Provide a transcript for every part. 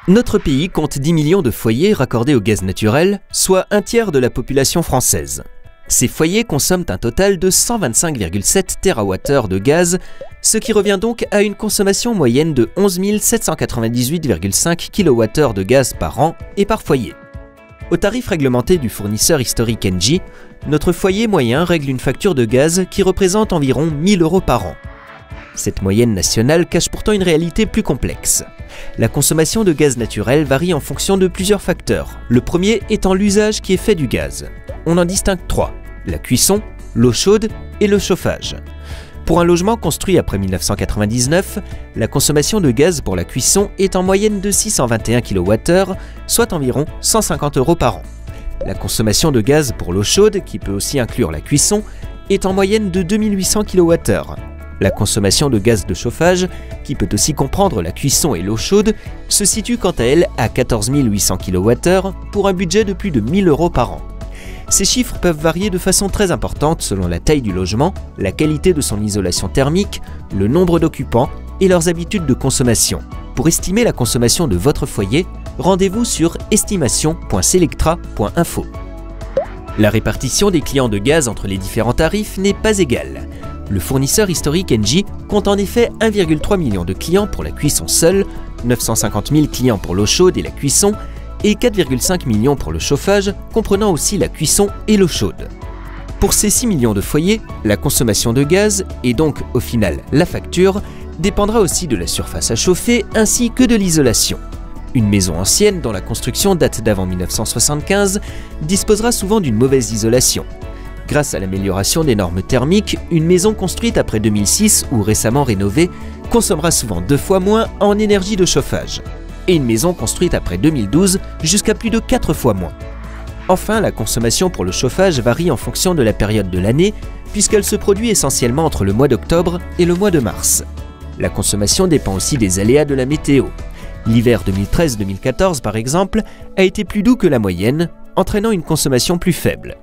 Notre pays compte 10 millions de foyers raccordés au gaz naturel, soit un tiers de la population française. Ces foyers consomment un total de 125,7 TWh de gaz, ce qui revient donc à une consommation moyenne de 11 798,5 kWh de gaz par an et par foyer. Au tarif réglementé du fournisseur historique Engie, notre foyer moyen règle une facture de gaz qui représente environ 1 000 € par an. Cette moyenne nationale cache pourtant une réalité plus complexe. La consommation de gaz naturel varie en fonction de plusieurs facteurs, le premier étant l'usage qui est fait du gaz. On en distingue 3, la cuisson, l'eau chaude et le chauffage. Pour un logement construit après 1999, la consommation de gaz pour la cuisson est en moyenne de 621 kWh, soit environ 150 € par an. La consommation de gaz pour l'eau chaude, qui peut aussi inclure la cuisson, est en moyenne de 2800 kWh. La consommation de gaz de chauffage, qui peut aussi comprendre la cuisson et l'eau chaude, se situe quant à elle à 14 800 kWh pour un budget de plus de 1 000 € par an. Ces chiffres peuvent varier de façon très importante selon la taille du logement, la qualité de son isolation thermique, le nombre d'occupants et leurs habitudes de consommation. Pour estimer la consommation de votre foyer, rendez-vous sur estimation.selectra.info. La répartition des clients de gaz entre les différents tarifs n'est pas égale. Le fournisseur historique Engie compte en effet 1,3 million de clients pour la cuisson seule, 950 000 clients pour l'eau chaude et la cuisson, et 4,5 millions pour le chauffage, comprenant aussi la cuisson et l'eau chaude. Pour ces 6 millions de foyers, la consommation de gaz, et donc au final la facture, dépendra aussi de la surface à chauffer ainsi que de l'isolation. Une maison ancienne dont la construction date d'avant 1975 disposera souvent d'une mauvaise isolation. Grâce à l'amélioration des normes thermiques, une maison construite après 2006 ou récemment rénovée consommera souvent 2 fois moins en énergie de chauffage. Et une maison construite après 2012 jusqu'à plus de 4 fois moins. Enfin, la consommation pour le chauffage varie en fonction de la période de l'année, puisqu'elle se produit essentiellement entre le mois d'octobre et le mois de mars. La consommation dépend aussi des aléas de la météo. L'hiver 2013-2014, par exemple, a été plus doux que la moyenne, entraînant une consommation plus faible.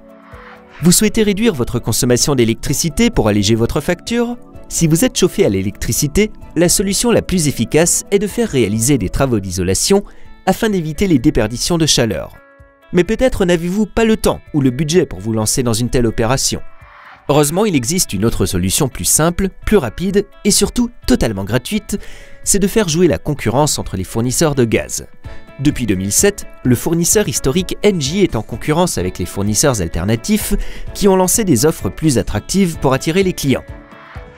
Vous souhaitez réduire votre consommation d'électricité pour alléger votre facture? Si vous êtes chauffé à l'électricité, la solution la plus efficace est de faire réaliser des travaux d'isolation afin d'éviter les déperditions de chaleur. Mais peut-être n'avez-vous pas le temps ou le budget pour vous lancer dans une telle opération. Heureusement, il existe une autre solution plus simple, plus rapide et surtout totalement gratuite, c'est de faire jouer la concurrence entre les fournisseurs de gaz. Depuis 2007, le fournisseur historique Engie est en concurrence avec les fournisseurs alternatifs qui ont lancé des offres plus attractives pour attirer les clients.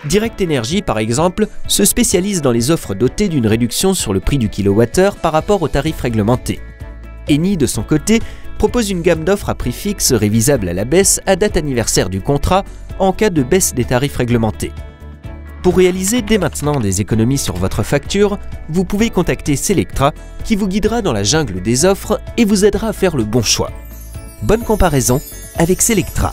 Direct Energy, par exemple, se spécialise dans les offres dotées d'une réduction sur le prix du kilowattheure par rapport aux tarifs réglementés. Eni, de son côté, propose une gamme d'offres à prix fixe révisable à la baisse à date anniversaire du contrat en cas de baisse des tarifs réglementés. Pour réaliser dès maintenant des économies sur votre facture, vous pouvez contacter Selectra qui vous guidera dans la jungle des offres et vous aidera à faire le bon choix. Bonne comparaison avec Selectra.